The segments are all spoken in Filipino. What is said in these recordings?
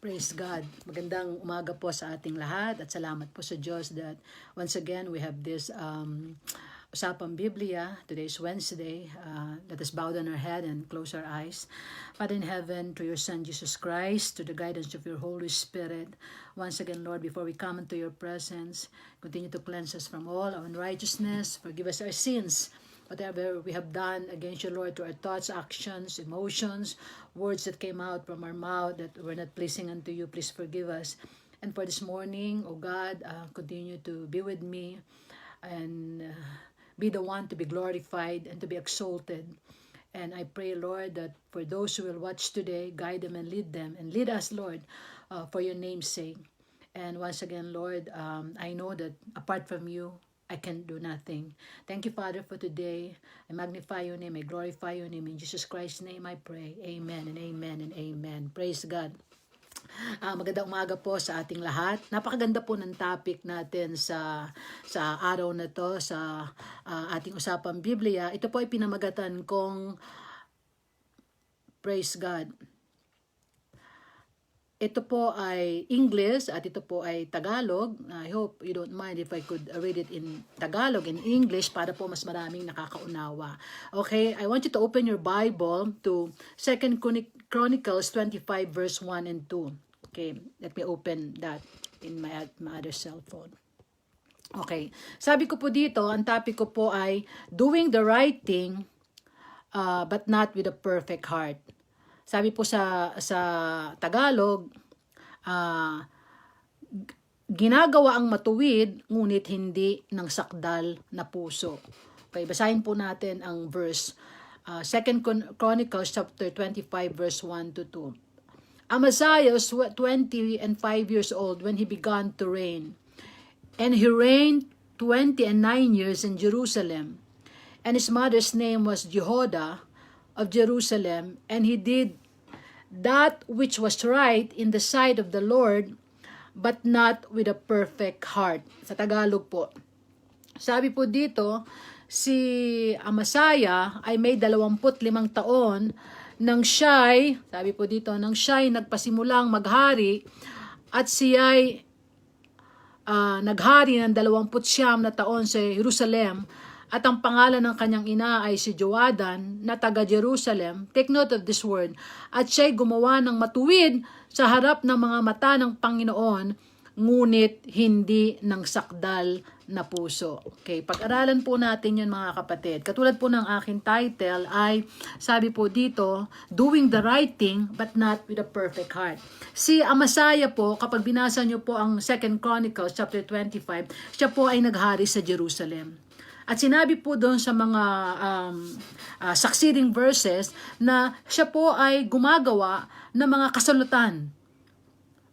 Praise God. Magandang umaga po sa ating lahat at salamat po sa Diyos that once again we have this Usapang Biblia. Today is Wednesday. Let us bow down our head and close our eyes. Father in heaven, through your Son Jesus Christ, to the guidance of your Holy Spirit, once again, Lord, before we come into your presence, continue to cleanse us from all our unrighteousness, forgive us our sins, whatever we have done against you, Lord, through our thoughts, actions, emotions, words that came out from our mouth that were not pleasing unto you, please forgive us. And for this morning, O God, continue to be with me and be the one to be glorified and to be exalted. And I pray, Lord, that for those who will watch today, guide them and lead us, Lord, for your name's sake. And once again, Lord, I know that apart from you, I can do nothing. Thank you, Father, for today. I magnify your name. I glorify your name. In Jesus Christ's name I pray. Amen and amen and amen. Praise God. Magandang umaga po sa ating lahat. Napakaganda po ng topic natin sa araw na to, sa ating Usapang Biblia. Ito po ay pinamagatan kong Praise God. Ito po ay English at ito po ay Tagalog. I hope you don't mind if I could read it in Tagalog and English para po mas maraming nakakaunawa. Okay, I want you to open your Bible to 2 Chronicles 25 verse 1 and 2. Okay, let me open that in my other cell phone. Okay, sabi ko po dito, ang topic ko po ay doing the right thing but not with a perfect heart. Sabi po sa Tagalog, ginagawa ang matuwid ngunit hindi ng sakdal na puso. Okay, basahin po natin ang verse 2 Chronicles chapter 25 verse 1 to 2. Amaziah was 20 and 5 years old when he began to reign, and he reigned 20 and 9 years in Jerusalem. And his mother's name was Jehoiada of Jerusalem, and he did that which was right in the sight of the Lord, but not with a perfect heart. Sa Tagalog po. Sabi po dito, si Amaziah ay may 25 taon nang siya'y, sabi po dito, nang siya'y nagpasimulang maghari at siya'y naghari ng 29 na taon sa Jerusalem. At ang pangalan ng kanyang ina ay si Joadan na taga Jerusalem. Take note of this word. At siya'y gumawa ng matuwid sa harap ng mga mata ng Panginoon, ngunit hindi ng sakdal na puso. Okay, pag-aralan po natin yun mga kapatid. Katulad po ng aking title ay, sabi po dito, doing the right thing but not with a perfect heart. Si Amaziah po, kapag binasa nyo po ang 2 Chronicles chapter 25, siya po ay naghari sa Jerusalem. At sinabi po doon sa mga succeeding verses na siya po ay gumagawa ng mga kasulatan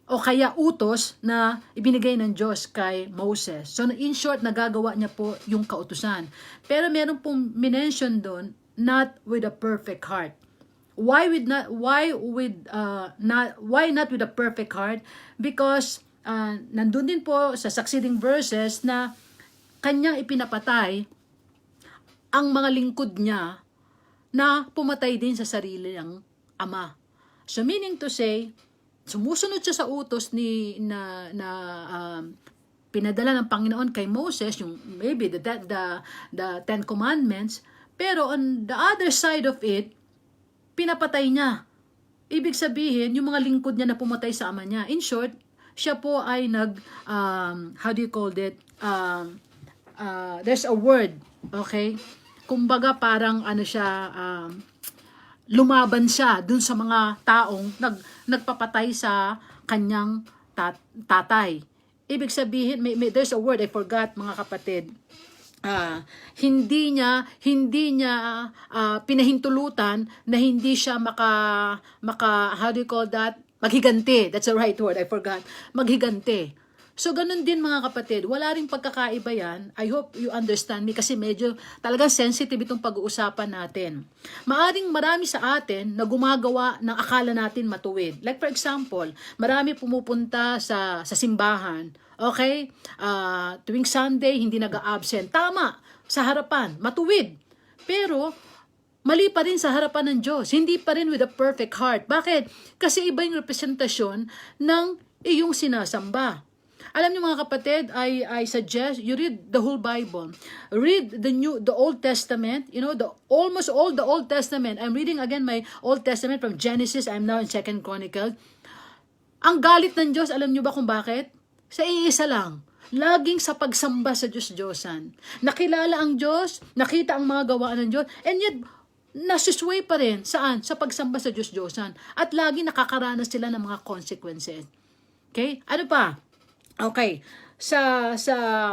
o kaya utos na ibinigay ng Diyos kay Moses. So in short, nagagawa niya po yung kautusan. Pero meron pong minention doon, not with a perfect heart. Why not with a perfect heart? Because nandun din po sa succeeding verses na kanyang ipinapatay ang mga lingkod niya na pumatay din sa sarili ng ama. So meaning to say, sumusunod siya sa utos pinadala ng Panginoon kay Moses, yung maybe the Ten Commandments, pero on the other side of it, pinapatay niya. Ibig sabihin, yung mga lingkod niya na pumatay sa ama niya. In short, siya po ay there's a word, okay? Kumbaga parang lumaban siya dun sa mga taong nagpapatay sa kanyang tatay. Ibig sabihin, there's a word I forgot mga kapatid. Hindi niya pinahintulutan na hindi siya maghiganti. That's the right word, I forgot. Maghiganti. So, ganun din mga kapatid, wala ring pagkakaiba yan. I hope you understand me kasi medyo talagang sensitive itong pag-uusapan natin. Maaring marami sa atin na gumagawa ng akala natin matuwid. Like for example, marami pumupunta sa simbahan. Okay? Tuwing Sunday, hindi nag-absent. Tama, sa harapan, matuwid. Pero, mali pa rin sa harapan ng Diyos. Hindi pa rin with a perfect heart. Bakit? Kasi iba yung representasyon ng iyong sinasamba. Alam niyo mga kapatid, I suggest you read the whole Bible. Read the Old Testament, almost all the Old Testament. I'm reading again my Old Testament from Genesis. I'm now in 2 Chronicles. Ang galit ng Diyos, alam niyo ba kung bakit? Sa iisa lang. Laging sa pagsamba sa Diyos-Diyosan. Nakilala ang Diyos, nakita ang mga gawaan ng Diyos, and yet, nasusway pa rin. Saan? Sa pagsamba sa Diyos-Diyosan. At lagi nakakaranas sila ng mga consequences. Okay? Ano pa? Okay. Sa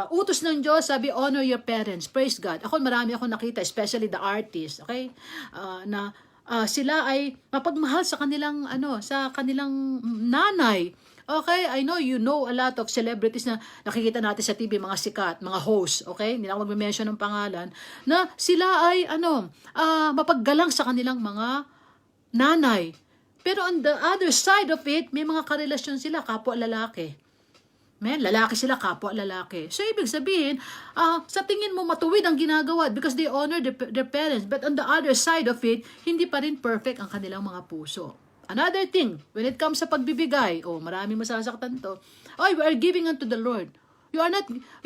utos ng Diyos, sabi, honor your parents. Praise God. Marami akong nakita, especially the artists. Okay? Sila ay mapagmahal sa kanilang nanay. Okay, I know you know a lot of celebrities na nakikita natin sa TV, mga sikat, mga hosts, okay? Hindi na ako mag-mention ng pangalan, na sila ay mapaggalang sa kanilang mga nanay. Pero on the other side of it, may mga karelasyon sila, kapwa lalaki. Lalaki sila, kapwa lalaki. So, ibig sabihin, sa tingin mo matuwid ang ginagawa because they honor their parents. But on the other side of it, hindi pa rin perfect ang kanilang mga puso. Another thing, when it comes sa pagbibigay, marami masasaktan to. We are giving unto the Lord. You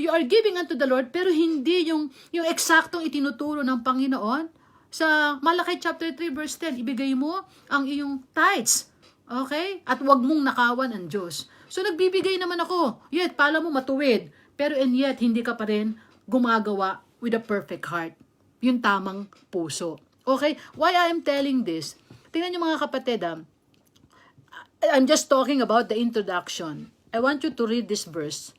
are giving unto the Lord, pero hindi yung eksaktong itinuturo ng Panginoon. Sa Malakay chapter 3 verse 10, ibigay mo ang iyong tithes. Okay? At wag mong nakawan ang Diyos. So nagbibigay naman ako. Yet, pala mo matuwid. Pero and yet, hindi ka pa rin gumagawa with a perfect heart. Yung tamang puso. Okay? Why I am telling this? Tingnan niyo mga kapatid, I'm just talking about the introduction. I want you to read this verse.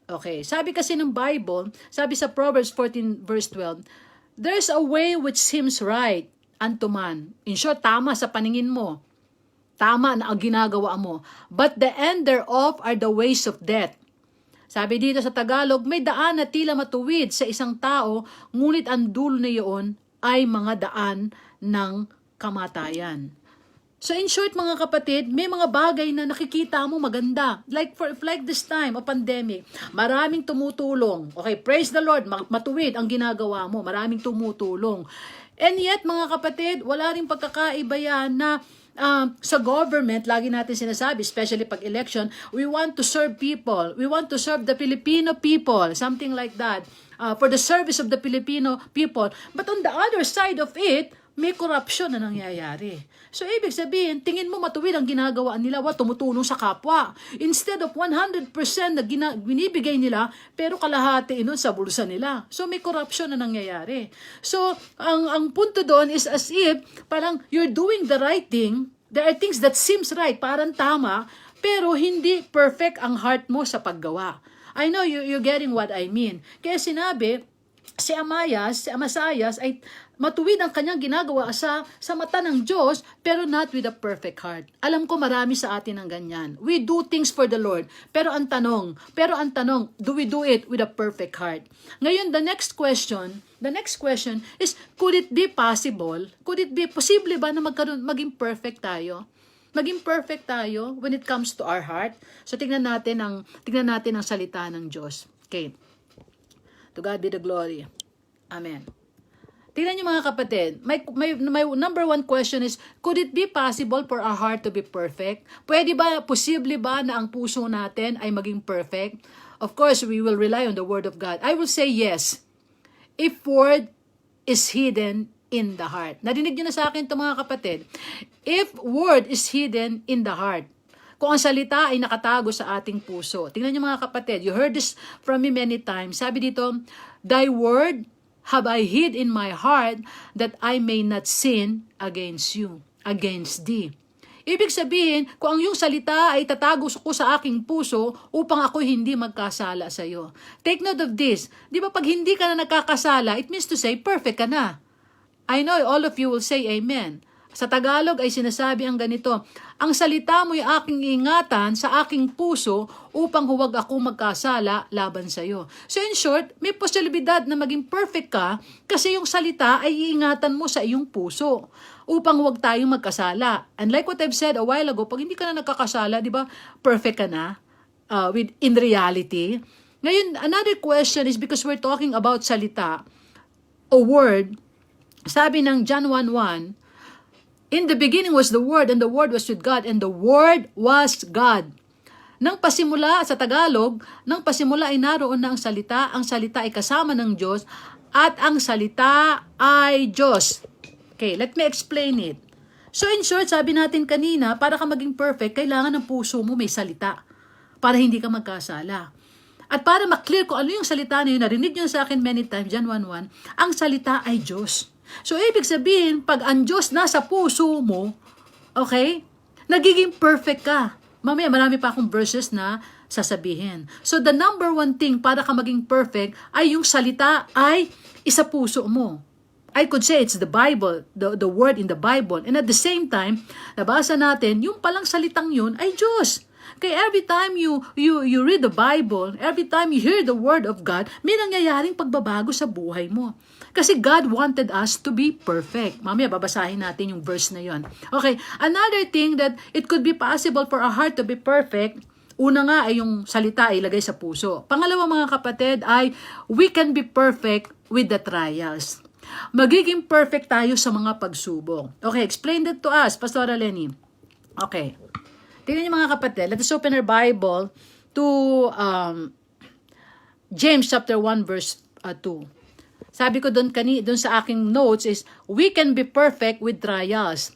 Okay, sabi kasi ng Bible, sabi sa Proverbs 14 verse 12, there's a way which seems right unto man. In short, tama sa paningin mo. Tama na ang ginagawa mo. But the end thereof are the ways of death. Sabi dito sa Tagalog, may daan na tila matuwid sa isang tao, ngunit ang dulo na iyon ay mga daan ng kamatayan. So in short mga kapatid, may mga bagay na nakikita mo maganda. Like this time, a pandemic, maraming tumutulong. Okay, praise the Lord, matuwid ang ginagawa mo. Maraming tumutulong. And yet mga kapatid, wala ring pagkakaiba yan na sa government, lagi natin sinasabi, especially pag election, we want to serve people. We want to serve the Filipino people. Something like that. For the service of the Filipino people. But on the other side of it, may korupsyon na nangyayari. So, ibig sabihin, tingin mo matuwid ang ginagawa nila, tumutulong sa kapwa. Instead of 100% na binibigay nila, pero kalahati nun sa bulsa nila. So, may korupsyon na nangyayari. So, ang punto doon is as if, parang you're doing the right thing, there are things that seems right, parang tama, pero hindi perfect ang heart mo sa paggawa. I know you're getting what I mean. Kaya sinabi, si Amasayas ay matuwid ang kanyang ginagawa sa mata ng Diyos, pero not with a perfect heart. Alam ko marami sa atin ang ganyan. We do things for the Lord, pero ang tanong, do we do it with a perfect heart? Ngayon, the next question is, could it be possible? Posible ba na maging perfect tayo? Maging perfect tayo when it comes to our heart? So tingnan natin ang salita ng Diyos. Okay. To God be the glory. Amen. Tingnan niyo mga kapatid, my number one question is, could it be possible for our heart to be perfect? Posible ba na ang puso natin ay maging perfect? Of course, we will rely on the Word of God. I will say yes. If Word is hidden in the heart. Narinig niyo na sa akin ito mga kapatid. If Word is hidden in the heart. Kung ang salita ay nakatago sa ating puso. Tingnan niyo mga kapatid, you heard this from me many times. Sabi dito, Thy Word have I hid in my heart that I may not sin against you, against thee. Ibig sabihin, kung ang iyong salita ay tatago ko sa aking puso upang ako hindi magkasala sa iyo. Take note of this. Di ba pag hindi ka na nagkakasala, it means to say, perfect ka na. I know all of you will say amen. Sa Tagalog ay sinasabi ang ganito, ang salita mo'y aking ingatan sa aking puso upang huwag ako magkasala laban sa iyo. So in short, may posibilidad na maging perfect ka kasi yung salita ay iingatan mo sa iyong puso upang huwag tayong magkasala. And like what I've said a while ago, pag hindi ka na nagkakasala, di ba, perfect ka na in reality. Ngayon, another question is because we're talking about salita, a word, Sabi ng John 1:1, in the beginning was the Word, and the Word was with God, and the Word was God. Nang pasimula sa Tagalog, nang pasimula ay naroon na ang salita ay kasama ng Diyos, at ang salita ay Diyos. Okay, let me explain it. So in short, sabi natin kanina, para ka maging perfect, kailangan ng puso mo may salita para hindi ka magkasala. At para maklear ko ano yung salita na yun, narinig nyo sa akin many times, John 1:1, ang salita ay Diyos. So ibig sabihin, pag ang Diyos nasa puso mo, okay, nagiging perfect ka. Mamaya marami pa akong verses na sasabihin. So the number one thing para ka maging perfect ay yung salita ay isa puso mo. I could say it's the Bible, the word in the Bible. And at the same time, nabasa natin, yung palang salitang yun ay Diyos. Kaya every time you read the Bible, every time you hear the word of God, may nangyayaring pagbabago sa buhay mo. Kasi God wanted us to be perfect. Mamaya babasahin natin yung verse na yon. Okay, another thing that it could be possible for our heart to be perfect, una nga ay yung salita ay ilagay sa puso. Pangalawa mga kapatid ay we can be perfect with the trials. Magiging perfect tayo sa mga pagsubok. Okay, explain that to us, Pastora Lenny. Okay. Tingnan niyo mga kapatid, let us open our Bible to James chapter 1 verse 2. Sabi ko doon sa aking notes is, we can be perfect with trials.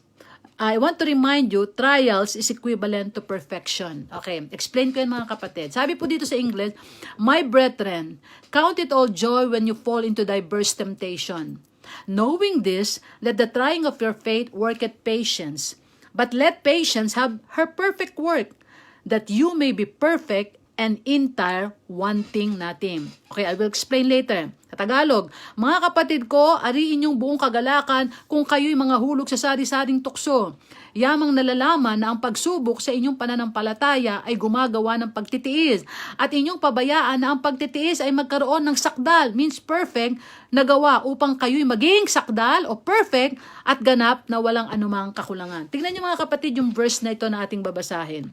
I want to remind you, trials is equivalent to perfection. Okay, explain ko yan mga kapatid. Sabi po dito sa English, my brethren, count it all joy when you fall into diverse temptation. Knowing this, let the trying of your faith worketh patience. But let patience have her perfect work, that you may be perfect and entire, wanting nothing. Okay, I will explain later. Sa Tagalog, mga kapatid ko, ariin yung buong kagalakan kung kayo'y mga hulog sa sari-saring tukso. Yamang nalalaman na ang pagsubok sa inyong pananampalataya ay gumagawa ng pagtitiis. At inyong pabayaan na ang pagtitiis ay magkaroon ng sakdal, means perfect, na gawa upang kayo'y maging sakdal o perfect at ganap na walang anumang kakulangan. Tingnan niyo mga kapatid yung verse na ito na ating babasahin.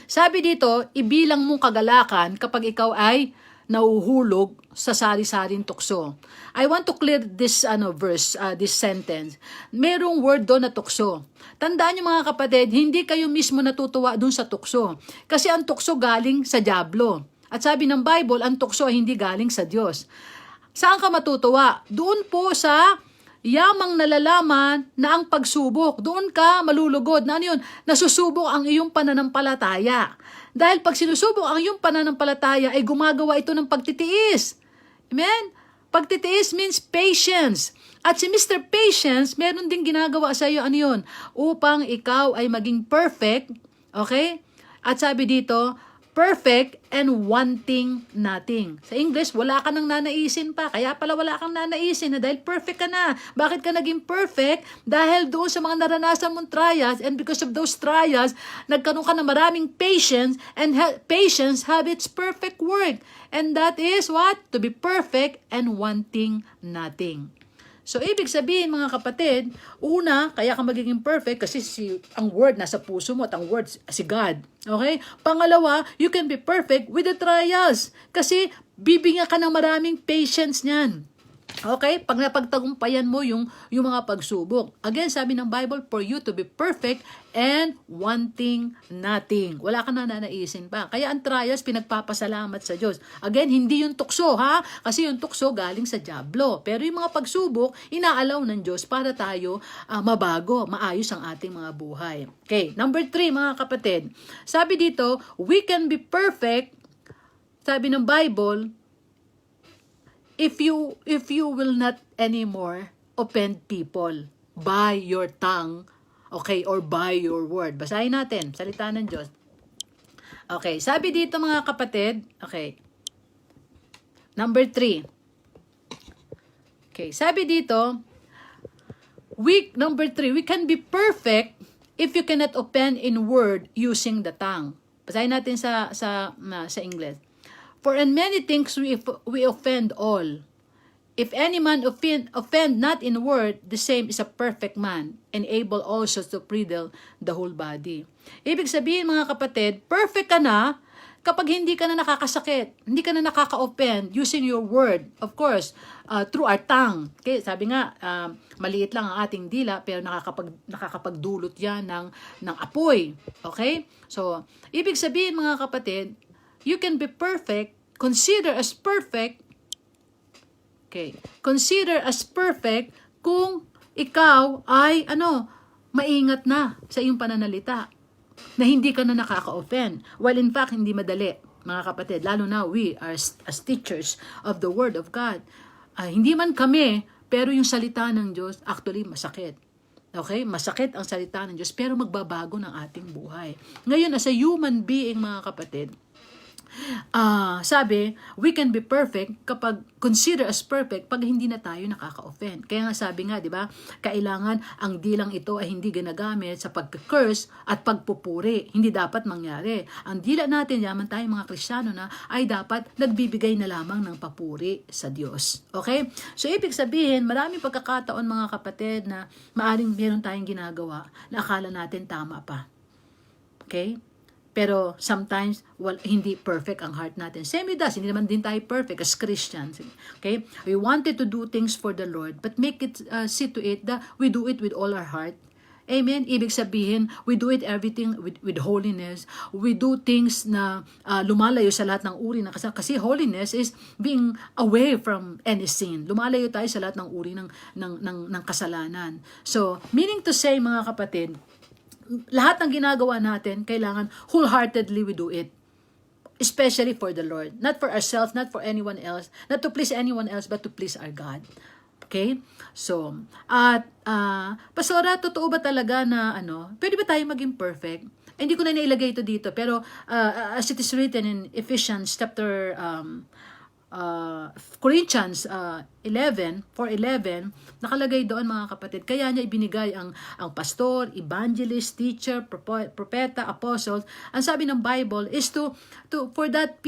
Sabi dito, ibilang mong kagalakan kapag ikaw ay nauhulog sa sari-saring tukso. I want to clear this verse, this sentence. Merong word doon na tukso. Tandaan niyo mga kapatid, hindi kayo mismo natutuwa doon sa tukso. Kasi ang tukso galing sa dyablo. At sabi ng Bible, ang tukso ay hindi galing sa Diyos. Saan ka matutuwa? Doon po sa yamang nalalaman na ang pagsubok, doon ka malulugod. Na ano yun? Nasusubok ang iyong pananampalataya. Dahil pag sinusubok ang iyong pananampalataya, ay gumagawa ito ng pagtitiis. Amen? Pagtitiis means patience. At si Mr. Patience, meron ding ginagawa sa iyo, ano yun? Upang ikaw ay maging perfect, okay? At sabi dito, perfect and wanting nothing. Sa English, wala ka nang nanaisin pa. Kaya pala wala kang nanaisin na dahil perfect ka na. Bakit ka naging perfect? Dahil doon sa mga naranasan mong trials, and because of those trials, nagkaroon ka ng maraming patience, and patience have its perfect work. And that is what? To be perfect and wanting nothing. So, ibig sabihin mga kapatid, una, kaya ka magiging perfect kasi ang word nasa puso mo at ang word si God. Okay? Pangalawa, you can be perfect with the trials kasi bibigyan ka ng maraming patience niyan. Okay? Pag napagtagumpayan mo yung mga pagsubok. Again, sabi ng Bible, for you to be perfect and wanting nothing. Wala ka na nanaisin pa. Kaya ang trials, pinagpapasalamat sa Diyos. Again, hindi yung tukso, ha? Kasi yung tukso galing sa dyablo. Pero yung mga pagsubok, inaalaw ng Diyos para tayo mabago, maayos ang ating mga buhay. Okay, number 3, mga kapatid. Sabi dito, we can be perfect, sabi ng Bible, if you will not anymore offend people by your tongue, okay, or by your word. Basahin natin, salita ng Diyos. Okay, sabi dito mga kapatid, okay, number 3. Okay, sabi dito, number 3, we can be perfect if you cannot offend in word using the tongue. Basahin natin sa English. For in many things we offend all. If any man offend not in word, the same is a perfect man, and able also to bridle the whole body. Ibig sabihin mga kapatid, perfect ka na kapag hindi ka na nakakasakit, hindi ka na nakaka-offend using your word. Of course, through our tongue. Okay, sabi nga, maliit lang ang ating dila, pero nakakapagdulot yan ng apoy. Okay? So, ibig sabihin mga kapatid, you can be perfect, consider as perfect. Okay. Consider as perfect kung ikaw ay maingat na sa iyong pananalita, na hindi ka na nakaka-offend. Well, in fact, hindi madali, mga kapatid, lalo na we are as teachers of the Word of God. Hindi man kami, pero yung salita ng Diyos, actually masakit. Okay? Masakit ang salita ng Diyos, pero magbabago ng ating buhay. Ngayon, as a human being, mga kapatid, sabi, we can be perfect kapag consider as perfect pag hindi na tayo nakaka-offend. Kaya nga sabi nga, di ba, kailangan ang dilang ito ay hindi ginagamit sa pagka-curse at pagpupuri. Hindi dapat mangyari. Ang dila natin, yaman tayo mga Kristiyano na, ay dapat nagbibigay na lamang ng papuri sa Diyos. Okay? So, ibig sabihin, maraming pagkakataon mga kapatid na maaring meron tayong ginagawa na akala natin tama pa. Okay? Pero sometimes, hindi perfect ang heart natin. Same with us, hindi naman din tayo perfect as Christians. Okay? We wanted to do things for the Lord, but make it, see to it that we do it with all our heart. Amen? Ibig sabihin, we do it everything with holiness. We do things na lumalayo sa lahat ng uri ng kasalanan. Kasi holiness is being away from any sin. Lumalayo tayo sa lahat ng uri ng kasalanan. So, meaning to say, mga kapatid, lahat ng ginagawa natin, kailangan wholeheartedly we do it. Especially for the Lord. Not for ourselves, not for anyone else. Not to please anyone else, but to please our God. Okay? So, at, Pastora, totoo ba talaga na, pwede ba tayo maging perfect? Hindi ko na nailagay ito dito, pero as it is written in Ephesians chapter Corinthians 11, 4:11, nakalagay doon mga kapatid, kaya niya ibinigay ang pastor, evangelist, teacher, propeta, apostles. Ang sabi ng Bible is for that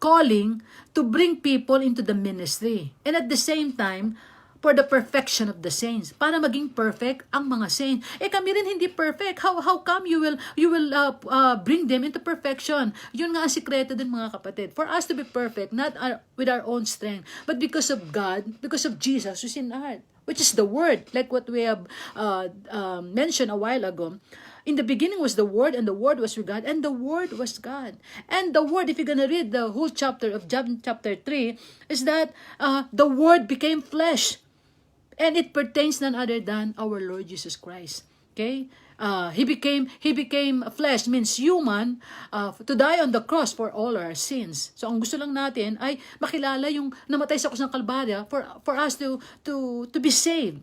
calling to bring people into the ministry, and at the same time for the perfection of the saints, para maging perfect ang mga saints. Kami rin hindi perfect. How come you will bring them into perfection? Yun nga ang sikreto din mga kapatid. For us to be perfect, not with our own strength, but because of God, because of Jesus who's in our heart, which is the Word, like what we have mentioned a while ago. In the beginning was the Word, and the Word was with God, and the Word was God. And the Word, if you're gonna read the whole chapter of John chapter 3, is that the Word became flesh. And it pertains none other than our Lord Jesus Christ. Okay? He became flesh, means human, to die on the cross for all our sins. So ang gusto lang natin ay makilala yung namatay sa krus ng Kalbarya for us to be saved.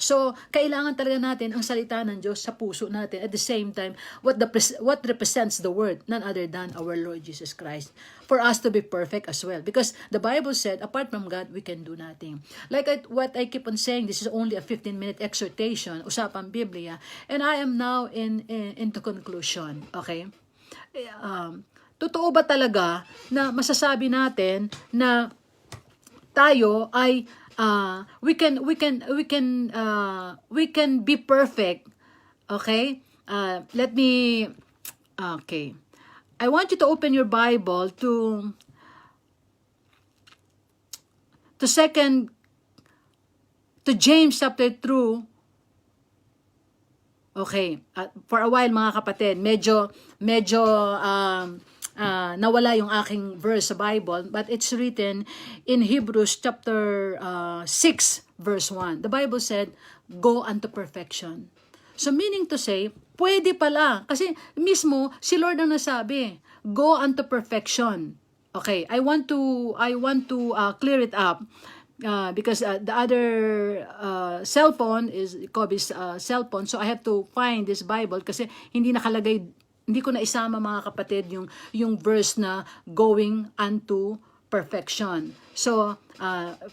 So, kailangan talaga natin ang salita ng Diyos sa puso natin. At the same time, what represents the Word? None other than our Lord Jesus Christ. For us to be perfect as well. Because the Bible said, apart from God, we can do nothing. Like what I keep on saying, this is only a 15-minute exhortation, Usapang Biblia, and I am now into conclusion. Okay? Totoo ba talaga na masasabi natin na tayo ay we can be perfect. Okay? Okay. I want you to open your Bible to James chapter 2. Okay. For a while mga kapatid, medyo nawala yung aking verse sa Bible, but it's written in Hebrews chapter 6 verse 1. The Bible said, go unto perfection. So meaning to say, pwede pala. Kasi mismo, si Lord ang nasabi, go unto perfection. Okay, I want to clear it up. Because the other cell phone is Kobe's cell phone, so I have to find this Bible kasi hindi ko na isama mga kapatid yung verse na going unto perfection. So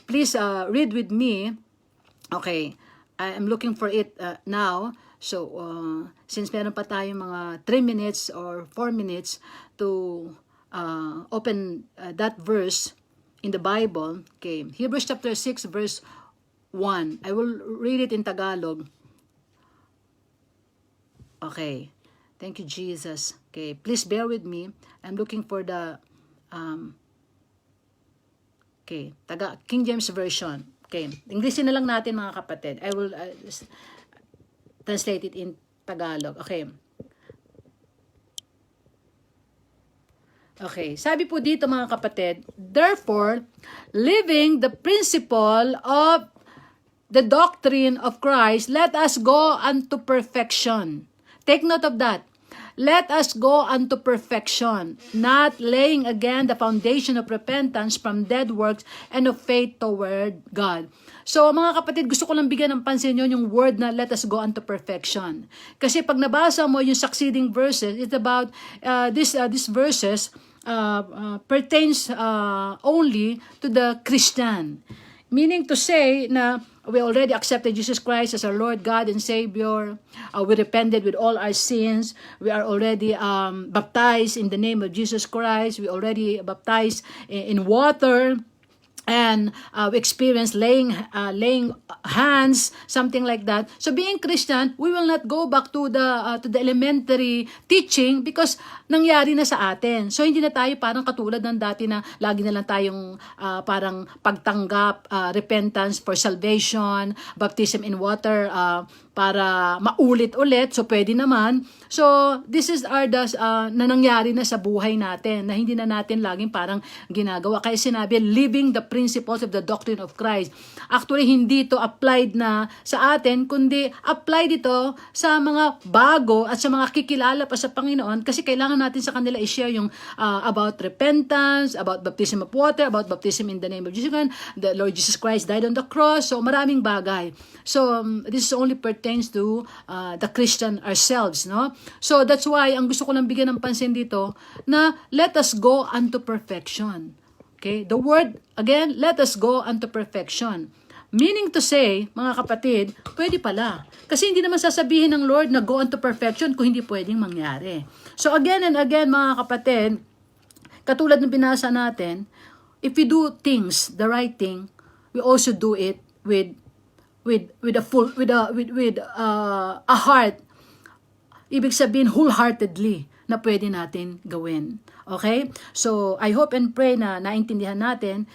please read with me. Okay, I'm looking for it now. So since meron pa tayong mga 3 minutes or 4 minutes to open that verse in the Bible. Okay, Hebrews chapter 6 verse 1. I will read it in Tagalog. Okay. Thank you, Jesus. Okay, please bear with me. I'm looking for the King James Version. Okay, Englishin na lang natin mga kapatid. I will translate it in Tagalog. Okay. Okay, sabi po dito mga kapatid, therefore, living the principle of the doctrine of Christ, let us go unto perfection. Take note of that. Let us go unto perfection, not laying again the foundation of repentance from dead works and of faith toward God. So mga kapatid, gusto ko lang bigyan ng pansin yun yung word na let us go unto perfection. Kasi pag nabasa mo yung succeeding verses, it's about these verses pertains only to the Christian. Meaning to say na we already accepted Jesus Christ as our Lord, God, and Savior. We repented with all our sins. We are already baptized in the name of Jesus Christ. We already baptized in water. And we experience laying hands, something like that. So being Christian, we will not go back to the elementary teaching because nangyari na sa atin. So hindi na tayo parang katulad ng dati na lagi na lang tayong parang pagtanggap, repentance for salvation, baptism in water, para maulit-ulit. So pwede naman. So this is na nangyari na sa buhay natin na hindi na natin laging parang ginagawa. Kaya sinabi, living the principles of the doctrine of Christ. Actually, hindi ito applied na sa atin, kundi applied ito sa mga bago at sa mga kikilala pa sa Panginoon kasi kailangan natin sa kanila i-share yung about repentance, about baptism of water, about baptism in the name of Jesus Christ. The Lord Jesus Christ died on the cross. So maraming bagay. So this only pertains to the Christian ourselves, no? So that's why ang gusto ko lang bigyan ng pansin dito na let us go unto perfection. Okay? The word, again, let us go unto perfection. Meaning to say, mga kapatid, pwede pala. Kasi hindi naman sasabihin ng Lord na go unto perfection kung hindi pwedeng mangyari. So again and again, mga kapatid, katulad ng binasa natin, if we do things, the right thing, we also do it with a heart. Ibig sabihin, wholeheartedly na pwede natin gawin. Okay? So, I hope and pray na naintindihan natin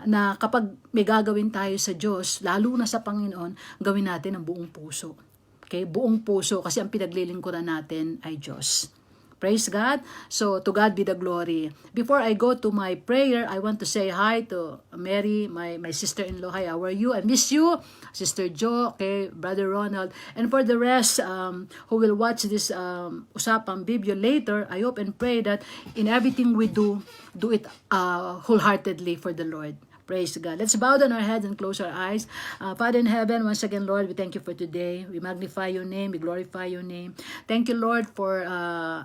na kapag may gagawin tayo sa Diyos, lalo na sa Panginoon, gawin natin ang buong puso. Okay? Buong puso kasi ang pinaglilingkuran natin ay Diyos. Praise God. So, to God be the glory. Before I go to my prayer, I want to say hi to Mary, my sister-in-law. Hi, how are you? I miss you. Sister Jo, okay, Brother Ronald. And for the rest who will watch this Usapang Biblia later, I hope and pray that in everything we do it wholeheartedly for the Lord. Praise God. Let's bow down our heads and close our eyes. Father in heaven, once again, Lord, we thank you for today. We magnify your name. We glorify your name. Thank you, Lord, for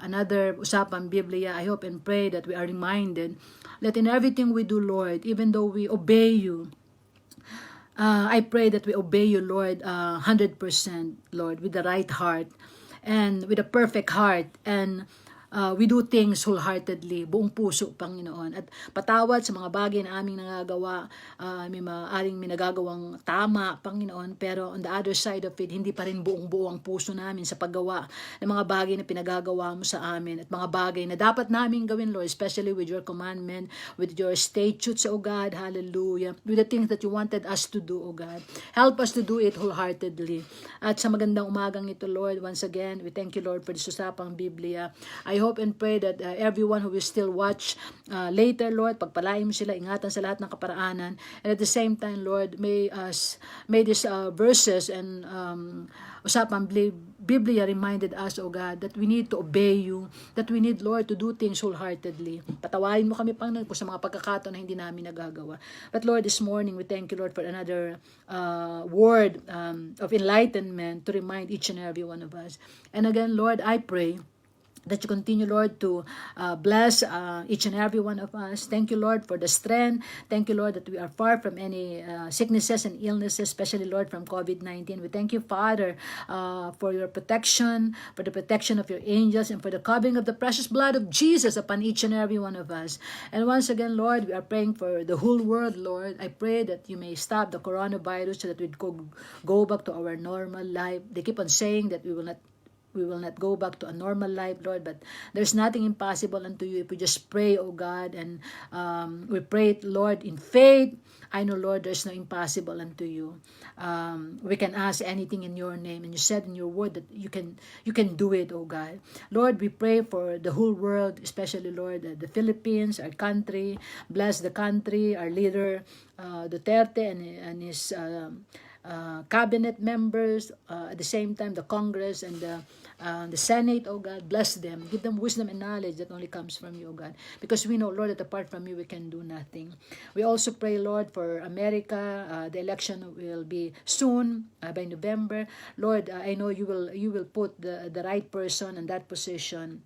another Usapang Biblia. I hope and pray that we are reminded that in everything we do, Lord, even though we obey you, I pray that we obey you, Lord, 100%, Lord, with the right heart and with a perfect heart, and we do things wholeheartedly, buong puso, Panginoon. At patawad sa mga bagay na aming nagagawa, may maaaring may nagagawang tama, Panginoon, pero on the other side of it, hindi pa rin buong-buo ang puso namin sa paggawa ng mga bagay na pinagagawa mo sa amin at mga bagay na dapat namin gawin, Lord, especially with your commandment, with your statutes, O God, hallelujah, with the things that you wanted us to do, O God. Help us to do it wholeheartedly. At sa magandang umagang ito, Lord, once again, we thank you, Lord, for this Usapang Biblia. I hope and pray that everyone who will still watch later, Lord, pagpalain mo sila, ingatan sa lahat ng kaparaanan. And at the same time, Lord, may these verses and Usapang Biblia reminded us, O God, that we need to obey you, that we need, Lord, to do things wholeheartedly. Patawarin mo kami, Panginoon, kung sa mga pagkakataon na hindi namin nagagawa. But Lord, this morning, we thank you, Lord, for another word of enlightenment to remind each and every one of us. And again, Lord, I pray that you continue, Lord, to bless each and every one of us. Thank you, Lord, for the strength. Thank you, Lord, that we are far from any sicknesses and illnesses, especially, Lord, from COVID-19. We thank you, Father, for your protection, for the protection of your angels, and for the covering of the precious blood of Jesus upon each and every one of us. And once again, Lord, we are praying for the whole world, Lord. I pray that you may stop the coronavirus so that we go back to our normal life. They keep on saying that we will not go back to a normal life, Lord, but there's nothing impossible unto you if we just pray, oh God, and we pray it, Lord, in faith. I know, Lord, there's no impossible unto you. We can ask anything in your name, and you said in your word that you can do it, oh God. Lord, we pray for the whole world, especially, Lord, the Philippines, our country. Bless the country, our leader, Duterte, and his cabinet members, at the same time the Congress and the Senate, oh God, bless them. Give them wisdom and knowledge that only comes from you, oh God. Because we know, Lord, that apart from you, we can do nothing. We also pray, Lord, for America. The election will be soon, by November. Lord, I know you will put the right person in that position.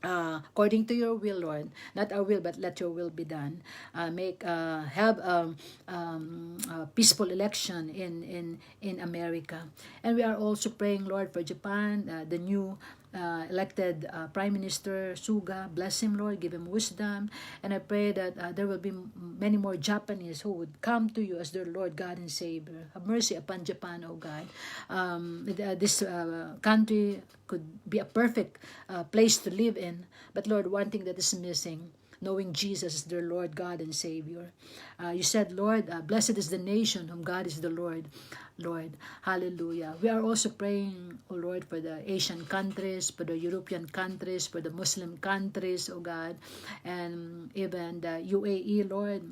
According to your will, Lord, not our will, but let your will be done. Have a peaceful election in America, and we are also praying, Lord, for Japan, the new elected Prime Minister Suga. Bless him, Lord, give him wisdom, and I pray that there will be many more Japanese who would come to you as their Lord, God, and Savior. Have mercy upon Japan, oh God. This country could be a perfect place to live in, but Lord, one thing that is missing, knowing Jesus is their Lord, God, and Savior. You said, Lord, blessed is the nation whom God is the Lord. Lord, hallelujah. We are also praying, oh Lord, for the Asian countries, for the European countries, for the Muslim countries, oh God, and even the UAE, Lord.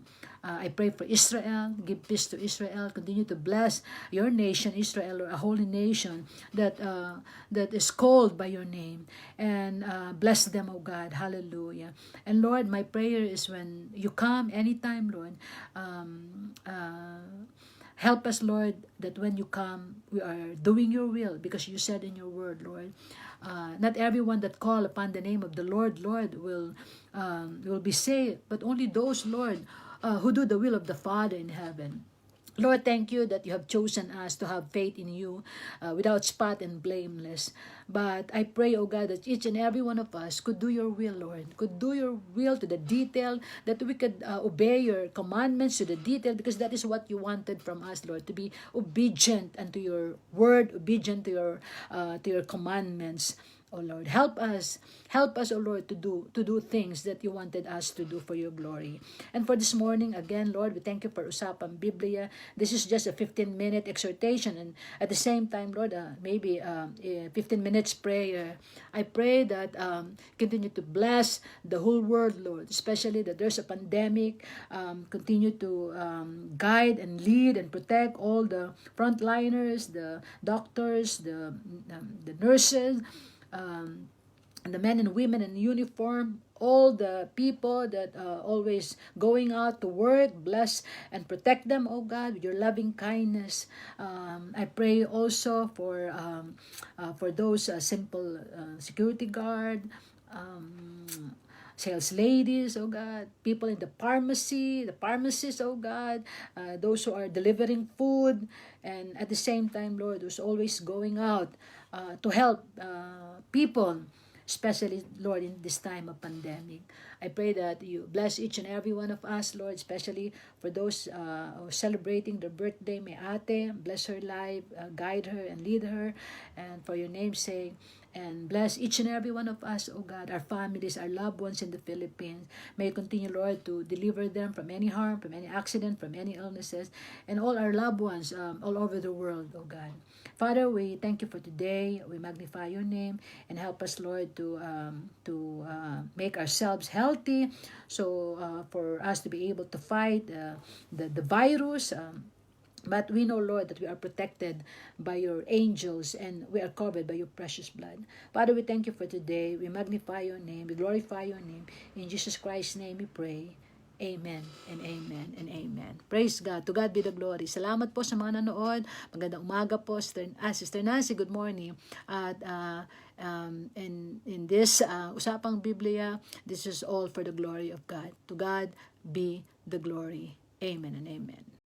I pray for Israel. Give peace to Israel. Continue to bless your nation, Israel, a holy nation that is called by your name. And bless them, oh God. Hallelujah. And Lord, my prayer is when you come anytime, Lord, help us, Lord, that when you come, we are doing your will, because you said in your word, Lord, not everyone that call upon the name of the Lord, will be saved, but only those, Lord, who do the will of the Father in heaven. Lord, thank you that you have chosen us to have faith in you without spot and blameless. But I pray, oh God, that each and every one of us could do your will, Lord, could do your will to the detail, that we could obey your commandments to the detail, because that is what you wanted from us, Lord, to be obedient unto your word, obedient to your commandments. Oh Lord, help us, oh Lord, to do things that you wanted us to do for your glory. And for this morning, again, Lord, we thank you for Usapang Biblia. This is just a 15-minute exhortation, and at the same time, Lord, maybe 15 minutes prayer. I pray that continue to bless the whole world, Lord, especially that there's a pandemic. Continue to guide and lead and protect all the frontliners, the doctors, the nurses, and the men and women in uniform, all the people that always going out to work, bless and protect them, oh God, with your loving kindness. I pray also for those simple security guard, sales ladies, oh God, people in the pharmacy, the pharmacists, oh God, those who are delivering food, and at the same time, Lord, who's always going out to help people, especially, Lord, in this time of pandemic. I pray that you bless each and every one of us, Lord, especially for those who are celebrating their birthday. May Ate bless her life, guide her and lead her, and for your name's sake. And bless each and every one of us, oh God, our families, our loved ones in the Philippines. May you continue, Lord, to deliver them from any harm, from any accident, from any illnesses, and all our loved ones all over the world, oh God. Father, we thank you for today. We magnify your name, and help us, Lord, to make ourselves healthy, so for us to be able to fight the virus. But we know, Lord, that we are protected by your angels, and we are covered by your precious blood. Father, we thank you for today. We magnify your name. We glorify your name. In Jesus Christ's name we pray. Amen and amen and amen. Praise God. To God be the glory. Salamat po sa mga nanood. Magandang umaga po, Sister Nancy, good morning. At in this Usapang Biblia, this is all for the glory of God. To God be the glory. Amen and amen.